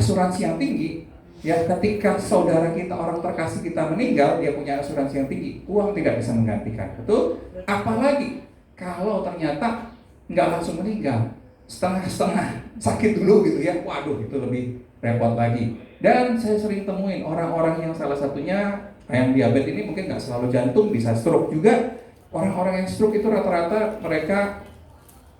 asuransi yang tinggi, ya ketika saudara kita, orang terkasih kita meninggal, dia punya asuransi yang tinggi, uang tidak bisa menggantikan, betul? Apalagi kalau ternyata nggak langsung meninggal, setengah-setengah sakit dulu gitu ya, waduh itu lebih repot lagi. Dan saya sering temuin orang-orang yang salah satunya yang diabetes ini mungkin nggak selalu jantung, bisa stroke juga. Orang-orang yang stroke itu rata-rata mereka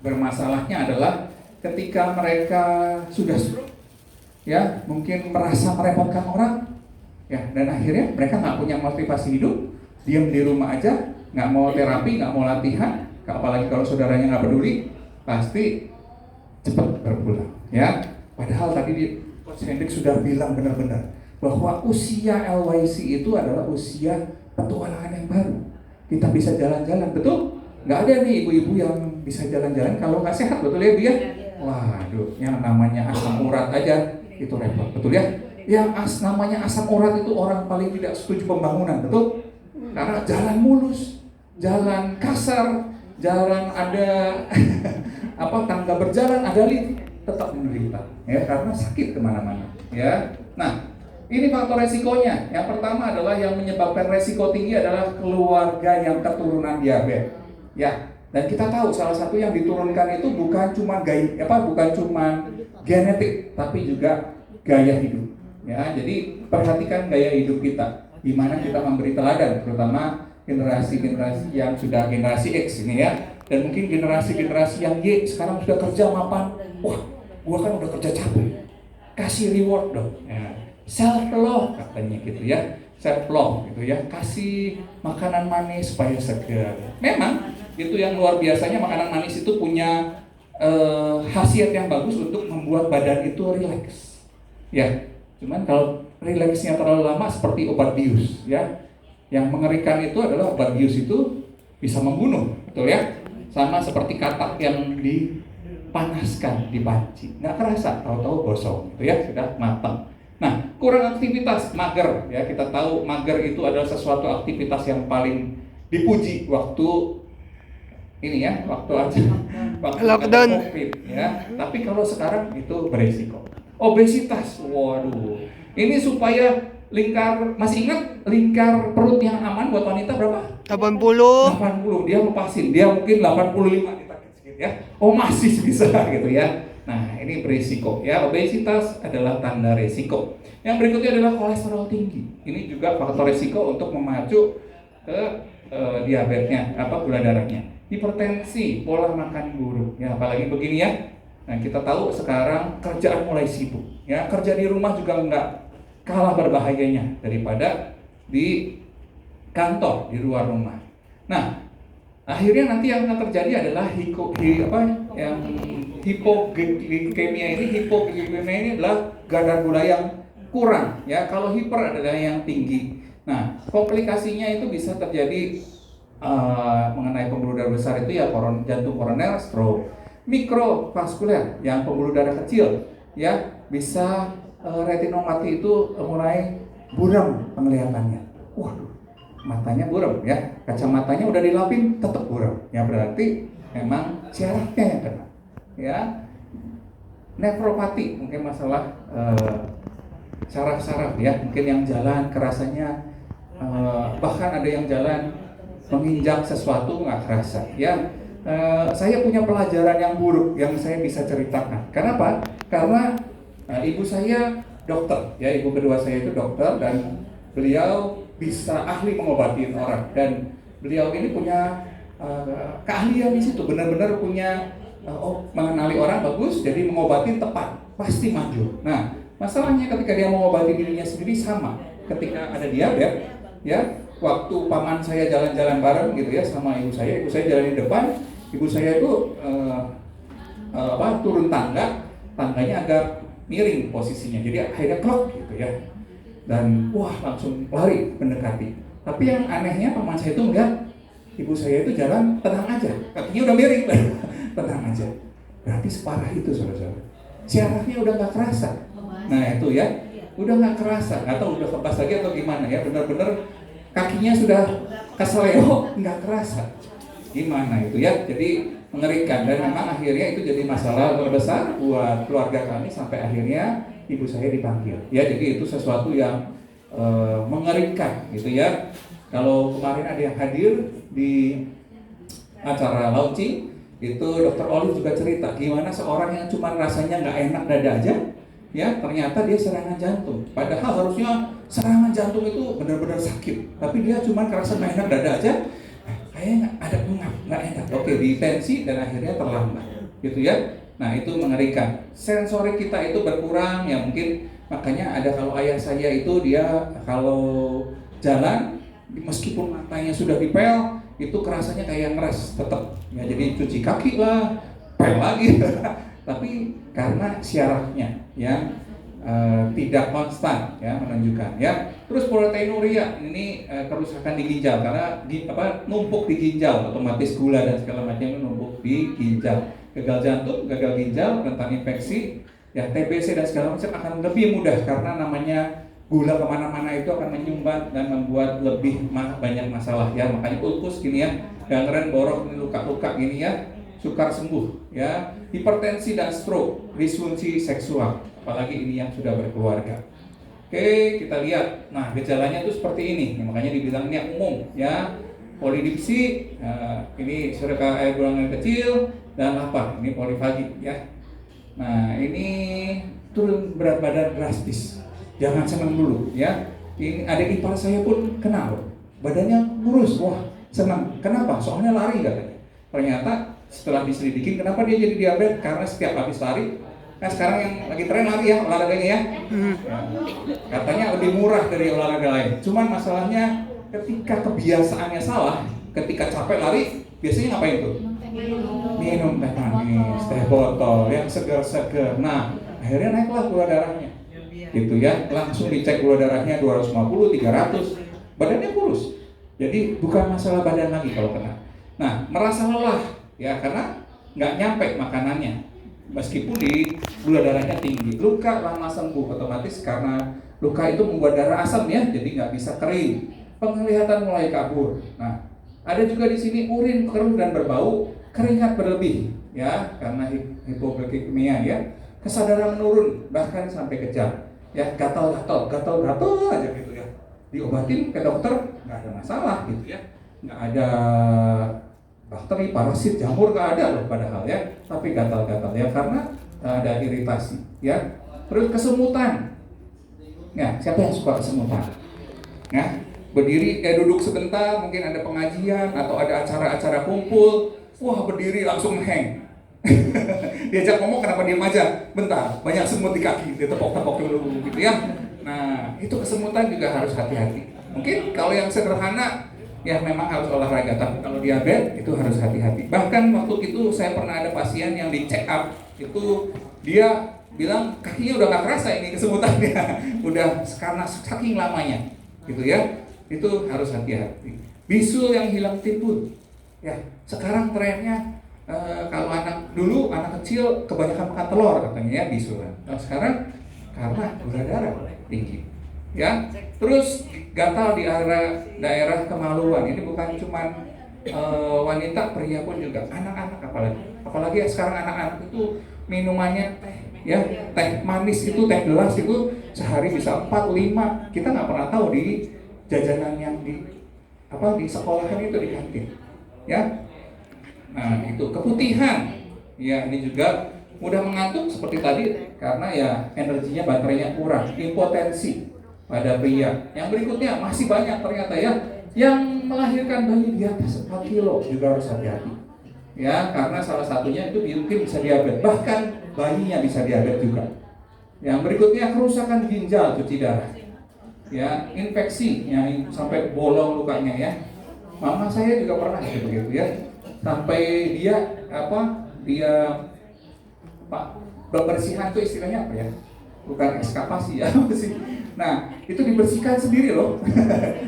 bermasalahnya adalah ketika mereka sudah stroke, ya mungkin merasa merepotkan orang, ya dan akhirnya mereka nggak punya motivasi hidup, diam di rumah aja, nggak mau terapi, nggak mau latihan, apalagi kalau saudaranya nggak peduli, pasti cepat berpulang, ya. Padahal tadi Coach Hendrik sudah bilang benar-benar bahwa usia LYC itu adalah usia petualangan yang baru. Kita bisa jalan-jalan, betul? Nggak ada nih ibu-ibu yang bisa jalan-jalan kalau nggak sehat, betul ya Bu ya? Waduh, yang namanya asam urat aja itu repot, betul ya? Yang namanya asam urat itu orang paling tidak setuju pembangunan, betul? Karena jalan mulus, jalan kasar, jalan ada tangga berjalan, ada lift, tetap menderita, ya karena sakit kemana-mana, ya. Nah, ini faktor resikonya. Yang pertama adalah yang menyebabkan resiko tinggi adalah keluarga yang keturunan diabetes, ya. Dan kita tahu salah satu yang diturunkan itu bukan cuma genetik, tapi juga gaya hidup, ya. Jadi perhatikan gaya hidup kita, gimana kita memberi teladan, terutama generasi-generasi yang sudah generasi X ini ya, dan mungkin generasi-generasi yang Y sekarang sudah kerja mapan, wah, gua kan udah kerja capek, kasih reward dong, ya. Self love katanya gitu ya, self love gitu ya, kasih makanan manis supaya segar. Memang itu yang luar biasanya, makanan manis itu punya khasiat yang bagus untuk membuat badan itu rileks, ya. Cuman kalau rileksnya terlalu lama seperti obat bius, ya. Yang mengerikan itu adalah obat bius itu bisa membunuh, betul ya? Sama seperti katak yang dipanaskan di panci, nggak kerasa, tahu-tahu gosong, gitu ya, sudah matang. Nah, kurang aktivitas, mager, ya kita tahu mager itu adalah sesuatu aktivitas yang paling dipuji waktu ini ya, waktu lockdown, COVID, ya. Tapi kalau sekarang itu beresiko. Obesitas, waduh, ini supaya masih ingat lingkar perut yang aman buat wanita berapa? 80, dia lepasin, dia mungkin 85 sedikit ya. Oh masih bisa gitu ya. Nah ini berisiko ya, obesitas adalah tanda risiko. Yang berikutnya adalah kolesterol tinggi. Ini juga faktor risiko untuk memacu ke diabetesnya, gula darahnya. Hipertensi, pola makan buruk, ya apalagi begini ya. Nah kita tahu sekarang kerjaan mulai sibuk, ya kerja di rumah juga nggak kalah berbahayanya daripada di kantor, di luar rumah. Nah, akhirnya nanti yang akan terjadi adalah hipoglikemia ini adalah kadar gula yang kurang, ya. Kalau hiper adalah yang tinggi. Nah, komplikasinya itu bisa terjadi mengenai pembuluh darah besar itu ya jantung koroner, stroke, mikrovaskuler yang pembuluh darah kecil, ya bisa retinopati itu mulai buram penglihatannya. Waduh, matanya buram ya, kacamatanya udah dilapin tetap buram. Ya berarti memang syarafnya yang kena. Ya, nefropati mungkin masalah saraf-saraf ya, mungkin yang jalan kerasanya bahkan ada yang jalan menginjak sesuatu nggak kerasa. Ya, saya punya pelajaran yang buruk yang saya bisa ceritakan. Kenapa? Karena ibu saya dokter, ya ibu kedua saya itu dokter dan beliau bisa ahli mengobati orang dan beliau ini punya keahlian di situ, benar-benar punya mengenali orang bagus, jadi mengobati tepat, pasti maju. Nah, masalahnya ketika dia mengobati dirinya sendiri sama, ketika ada diabetes, ya waktu paman saya jalan-jalan bareng gitu ya sama ibu saya jalan di depan, ibu saya itu turun tangganya agak miring posisinya, jadi akhirnya klok gitu ya, dan wah langsung lari mendekati. Tapi yang anehnya paman saya itu melihat ibu saya itu jalan tenang aja, kakinya udah miring, tenang aja. Berarti separah itu saudara-saudara, syarafnya udah nggak kerasa. Nah itu ya, udah nggak kerasa, nggak tahu udah lepas lagi atau gimana ya, benar-benar kakinya sudah keseleo, nggak kerasa. Gimana itu ya, jadi mengerikan dan memang akhirnya itu jadi masalah terbesar buat keluarga kami sampai akhirnya ibu saya dipanggil. Ya, jadi itu sesuatu yang mengerikan gitu ya. Kalau kemarin ada yang hadir di acara launching, itu Dokter Olive juga cerita gimana seorang yang cuma rasanya nggak enak dada aja, ya ternyata dia serangan jantung. Padahal harusnya serangan jantung itu benar-benar sakit, tapi dia cuma kerasa nggak enak dada aja, kayaknya ada pengap, nggak enak. Oke, ditensi dan akhirnya terlambat, gitu ya. Nah itu mengerikan. Sensorik kita itu berkurang, ya mungkin makanya ada kalau ayah saya itu dia kalau jalan meskipun matanya sudah dipel itu kerasanya kayak ngeres tetap ya, jadi cuci kaki lah pel lagi tapi karena syarafnya yang tidak konstan ya menunjukkan ya. Terus proteinuria ini kerusakan di ginjal karena numpuk di ginjal, otomatis gula dan segala macam itu numpuk di ginjal. Gagal jantung, gagal ginjal, rentan infeksi ya, TBC dan segala macam akan lebih mudah karena namanya gula kemana-mana itu akan menyumbat dan membuat lebih banyak masalah ya. Makanya ulkus gini ya, gangren, borok, ini luka-luka gini ya, sukar sembuh ya, hipertensi dan stroke, disfungsi seksual, apalagi ini yang sudah berkeluarga. Oke, kita lihat. Nah, gejalanya itu seperti ini. Makanya dibilangnya umum ya. Polidipsi, ini surga air buangan kecil dan lapar. Ini polifagi ya. Nah, ini turun berat badan drastis. Jangan senang dulu ya. Ini adik ipar saya pun kenal, badannya kurus. Wah, senang. Kenapa? Soalnya lari katanya. Ternyata setelah diselidikin, kenapa dia jadi diabetes? Karena setiap habis lari, kan sekarang yang lagi tren lari ya, olahraganya ya. Katanya lebih murah dari olahraga lain. Cuman masalahnya ketika kebiasaannya salah, ketika capek lari, biasanya ngapain tuh? Minum teh manis, teh botol yang segar-segar. Nah, akhirnya naiklah gula darahnya. Gitu ya, langsung dicek gula darahnya 250, 300, badannya kurus. Jadi bukan masalah badan lagi kalau kena. Nah, merasa lelah ya karena nggak nyampe makanannya, meskipun di gula darahnya tinggi. Luka lama sembuh otomatis karena luka itu membuat darah asam ya, jadi nggak bisa kering. Penglihatan mulai kabur. Nah, ada juga di sini urin keruh dan berbau, keringat berlebih ya karena hipoglikemia ya. Kesadaran menurun bahkan sampai kejang. Ya gatal-gatal aja gitu ya. Diobatin ke dokter nggak ada masalah gitu ya, nggak ada bakteri, parasit, jamur nggak ada loh padahal ya, tapi gatal-gatal ya karena ada iritasi ya. Terus kesemutan. Ya, siapa yang suka kesemutan? Ya, berdiri duduk sebentar, mungkin ada pengajian atau ada acara-acara kumpul, wah berdiri langsung hang. Diajak ngomong kenapa diam aja? Bentar, banyak semut di kaki, ditepok-tepok dulu gitu ya. Nah, itu kesemutan juga harus hati-hati. Mungkin kalau yang sederhana ya memang harus olahraga, tapi kalau diabetes itu harus hati-hati. Bahkan waktu itu saya pernah ada pasien yang di check up, itu dia bilang kakinya udah gak kerasa ini kesemutannya, udah karena saking lamanya gitu ya. Itu harus hati-hati. Bisul yang hilang timbul ya, sekarang trennya kalau anak kecil kebanyakan makan telur katanya ya bisulan. Nah, sekarang karena gula darah tinggi ya. Terus gatal di daerah kemaluan, ini bukan cuma wanita, pria pun juga, anak-anak apalagi ya sekarang anak-anak itu minumannya teh ya, teh manis itu, teh gelas itu sehari bisa 4-5. Kita nggak pernah tahu di jajanan yang di sekolahan itu, di kantin ya. Nah itu keputihan ya, ini juga mudah mengantuk seperti tadi karena ya energinya, baterainya kurang. Impotensi pada pria. Yang berikutnya masih banyak ternyata ya, yang melahirkan bayi di atas 4 kilo juga harus hati-hati ya, karena salah satunya itu mungkin bisa diabetes, bahkan bayinya bisa diabetes juga. Yang berikutnya kerusakan ginjal, cuci darah ya, infeksi yang sampai bolong lukanya ya. Mama saya juga pernah begitu ya, sampai dia berbersihan itu istilahnya apa ya, bukan ekskavasi ya. Nah itu dibersihkan sendiri loh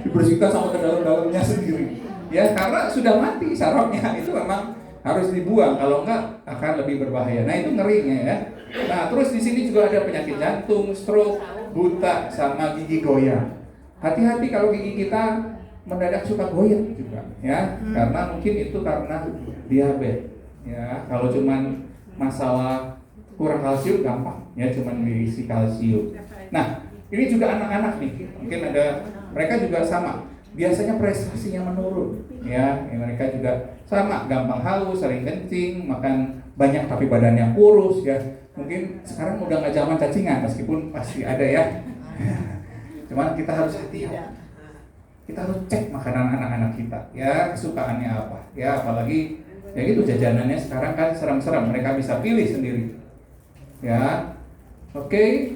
dibersihkan sampai ke dalam-dalamnya sendiri ya, karena sudah mati sarafnya. Itu memang harus dibuang, kalau enggak akan lebih berbahaya. Nah itu ngerinya ya. Nah terus di sini juga ada penyakit jantung, stroke, buta, sama gigi goyang. Hati-hati kalau gigi kita mendadak suka goyang juga ya, karena mungkin itu karena diabetes ya. Kalau cuman masalah kurang kalsium gampang ya, cuman diisi kalsium. Nah, ini juga anak-anak nih, mungkin ada, mereka juga sama, biasanya prestasinya menurun ya, mereka juga sama, gampang haus, sering kencing, makan banyak tapi badannya kurus ya. Mungkin sekarang udah nggak zaman cacingan, meskipun pasti ada ya. Cuman kita harus hati-hati, kita harus cek makanan anak-anak kita ya, kesukaannya apa ya, apalagi ya gitu jajanannya sekarang kan serem-serem, mereka bisa pilih sendiri ya. Oke,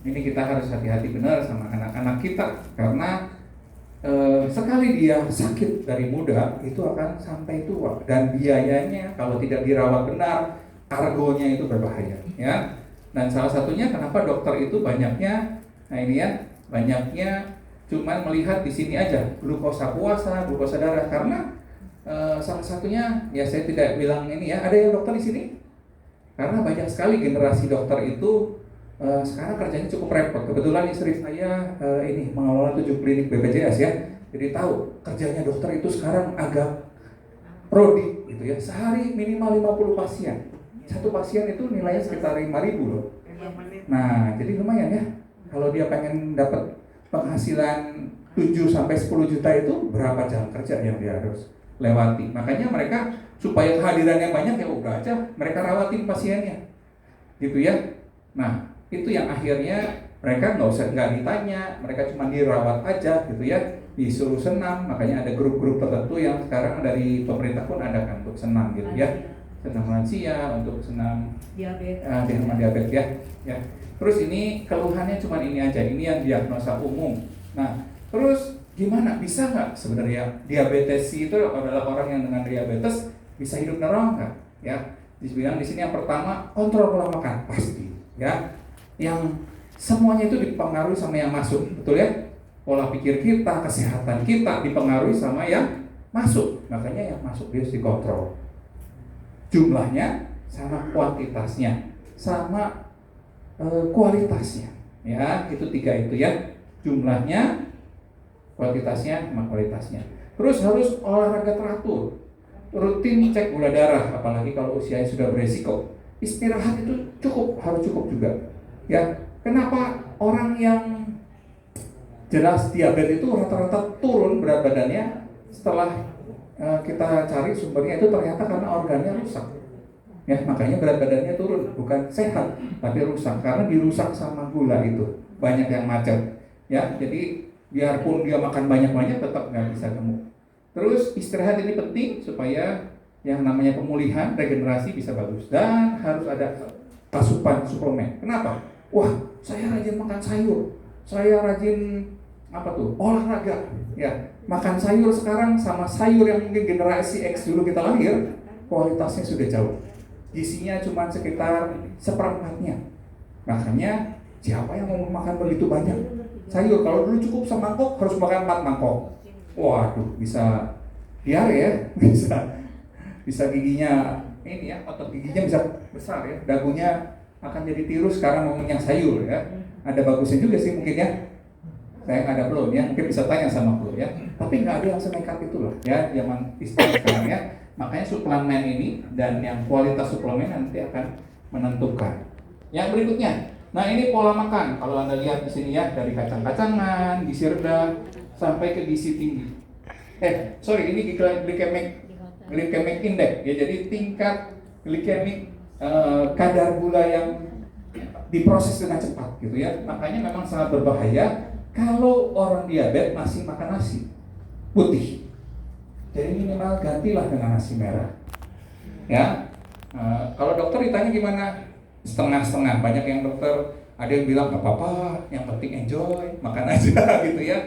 ini kita harus hati-hati benar sama anak-anak kita, karena sekali dia sakit dari muda itu akan sampai tua, dan biayanya kalau tidak dirawat benar, kargonya itu berbahaya ya. Dan salah satunya kenapa dokter itu banyaknya, nah ini ya, banyaknya cuman melihat di sini aja, glukosa puasa, glukosa darah, karena salah satunya ya, saya tidak bilang ini ya, ada yang dokter di sini, karena banyak sekali generasi dokter itu sekarang kerjanya cukup repot. Kebetulan istri saya ini mengelola 7 klinik BPJS ya, jadi tahu kerjanya dokter itu sekarang agak prodi gitu ya, sehari minimal 50 pasien, satu pasien itu nilainya sekitar 5.000 loh. Nah jadi lumayan ya, kalau dia pengen dapat penghasilan 7-10 juta itu berapa jam kerja yang dia harus lewati. Makanya mereka supaya kehadirannya banyak, ya udah aja mereka rawatin pasiennya gitu ya. Nah itu yang akhirnya mereka nggak ditanya, mereka cuma dirawat aja gitu ya, disuruh senam. Makanya ada grup-grup tertentu yang sekarang dari pemerintah pun ada kan untuk senam gitu ya, senam lansia, untuk senam diabetes ya. Terus ini keluhannya cuma ini aja, ini yang diagnosa umum. Nah, terus gimana, bisa nggak sebenarnya diabetes itu adalah orang yang dengan diabetes bisa hidup normal nggak? Ya, dibilang di sini yang pertama kontrol pola makan pasti, ya. Yang semuanya itu dipengaruhi sama yang masuk, betul ya? Pola pikir kita, kesehatan kita dipengaruhi sama yang masuk. Makanya yang masuk dia harus dikontrol. Jumlahnya sama kuantitasnya, sama kualitasnya, ya itu 3 itu ya, jumlahnya, kuantitasnya, sama kualitasnya. Terus harus olahraga teratur, rutin cek gula darah, apalagi kalau usianya sudah beresiko. Istirahat itu harus cukup juga, ya. Kenapa orang yang jelas diabetes itu rata-rata turun berat badannya setelah kita cari sumbernya itu ternyata karena organnya rusak. Ya, makanya berat badannya turun, bukan sehat tapi rusak, karena dirusak sama gula itu, banyak yang macet ya. Jadi biarpun dia makan banyak-banyak tetap nggak bisa gemuk. Terus istirahat ini penting supaya yang namanya pemulihan, regenerasi bisa bagus, dan harus ada asupan suplemen. Kenapa? Wah, saya rajin makan sayur, saya rajin olahraga ya, makan sayur sekarang sama sayur yang mungkin generasi X dulu kita lahir, kualitasnya sudah jauh, isinya cuma sekitar 1/4-nya. Makanya siapa yang mau makan begitu banyak sayur? Kalau dulu cukup semangkok, harus makan 4 mangkok. Waduh, bisa diare ya, bisa giginya ini ya, otot giginya bisa besar ya, dagunya akan jadi tirus karena ngomongnya sayur ya. Ada bagusnya juga sih mungkin ya. Saya nggak ada belum ya, mungkin bisa tanya sama belum ya. Tapi nggak ada yang senekat itulah ya, zaman istilah sekarang ya. Makanya suplemen ini dan yang kualitas suplemen nanti akan menentukan. Yang berikutnya, nah ini pola makan. Kalau Anda lihat di sini ya, dari kacang-kacangan, gizi rendah, sampai ke gizi tinggi. Ini glycemic index ya, jadi tingkat glikemik, kadar gula yang diproses dengan cepat gitu ya. Makanya memang sangat berbahaya kalau orang diabetes masih makan nasi putih. Jadi minimal gantilah dengan nasi merah. Ya, kalau dokter ditanya gimana? Setengah-setengah. Banyak yang dokter, ada yang bilang nggak apa-apa, yang penting enjoy, makan aja gitu ya.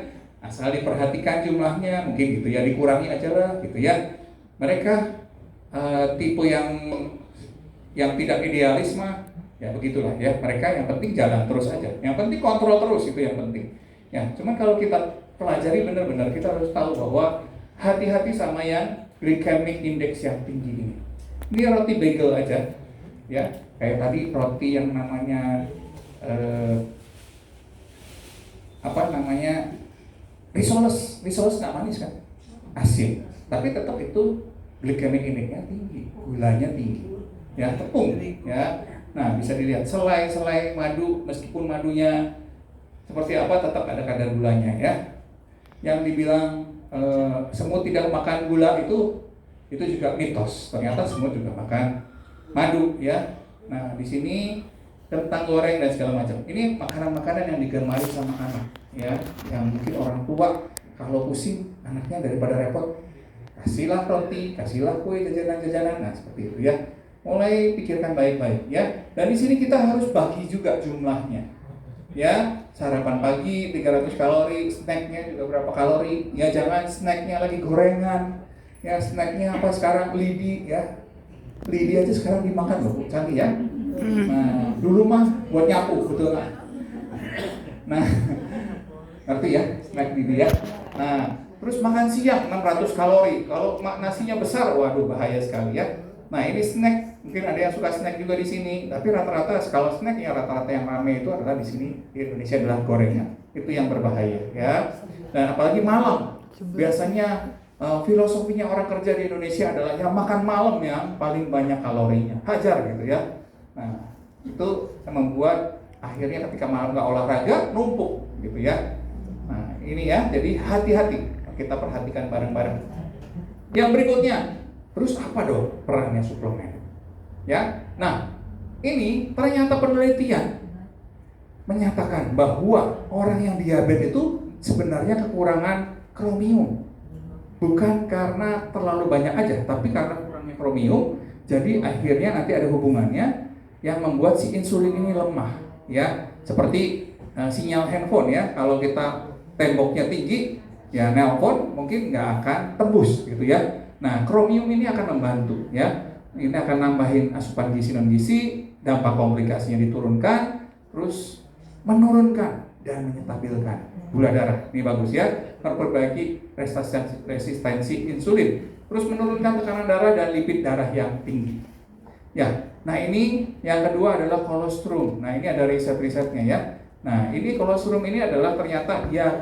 Asal diperhatikan jumlahnya, mungkin gitu ya, dikurangi aja lah gitu ya. Mereka tipe yang tidak idealis mah, ya begitulah ya. Mereka yang penting jalan terus aja. Yang penting kontrol terus, itu yang penting. Ya, cuman kalau kita pelajari benar-benar, kita harus tahu bahwa hati-hati sama yang glycemic index yang tinggi ini. Ini roti bagel aja, ya. Kayak tadi roti yang namanya risoles nggak manis kan, asin. Tapi tetap itu glycemic indexnya tinggi, gulanya tinggi. Ya, tepung, ya. Nah, bisa dilihat selai madu, meskipun madunya seperti apa tetap ada kadar gulanya ya. Yang dibilang semut tidak makan gula itu juga mitos. Ternyata semut juga makan madu ya. Nah, di sini kentang goreng dan segala macam. Ini makanan-makanan yang digemari sama anak ya. Yang mungkin orang tua kalau pusing anaknya daripada repot, kasihlah roti, kasihlah kue, jajanan-jajanan. Nah, seperti itu ya. Mulai pikirkan baik-baik ya. Dan di sini kita harus bagi juga jumlahnya. Ya, sarapan pagi 300 kalori, snacknya juga berapa kalori. Ya, jangan snacknya lagi gorengan. Ya, snacknya apa sekarang lidi ya. Lidi aja sekarang dimakan loh, canggih ya. Nah, dulu mah buat nyapu, betul nggak? Nah, ngerti ya, snack lidi ya. Nah, terus makan siang 600 kalori. Kalau nasinya besar, waduh bahaya sekali ya. Nah, ini snack, mungkin ada yang suka snack juga di sini. Tapi rata-rata kalau snack ya rata-rata yang rame itu adalah di sini di Indonesia adalah gorengan. Itu yang berbahaya ya. Dan apalagi malam. Biasanya filosofinya orang kerja di Indonesia adalah yang makan malam yang paling banyak kalorinya. Hajar gitu ya. Nah, itu yang membuat akhirnya ketika malam nggak olahraga numpuk gitu ya. Nah, ini ya, jadi hati-hati kita perhatikan bareng-bareng. Yang berikutnya, terus apa dong perannya suplemen? Ya, nah ini ternyata penelitian menyatakan bahwa orang yang diabetes itu sebenarnya kekurangan kromium, bukan karena terlalu banyak aja, tapi karena kurangnya kromium. Jadi akhirnya nanti ada hubungannya yang membuat si insulin ini lemah, ya. Seperti sinyal handphone ya, kalau kita temboknya tinggi, ya nelpon mungkin nggak akan tembus gitu ya. Nah, kromium ini akan membantu ya. Ini akan nambahin asupan gizi non gizi, dampak komplikasinya diturunkan, terus menurunkan dan menstabilkan gula darah. Ini bagus ya, memperbaiki resistensi insulin, terus menurunkan tekanan darah dan lipid darah yang tinggi. Ya, nah ini yang kedua adalah kolostrum. Nah, ini ada riset-risetnya ya. Nah, ini kolostrum ini adalah ternyata dia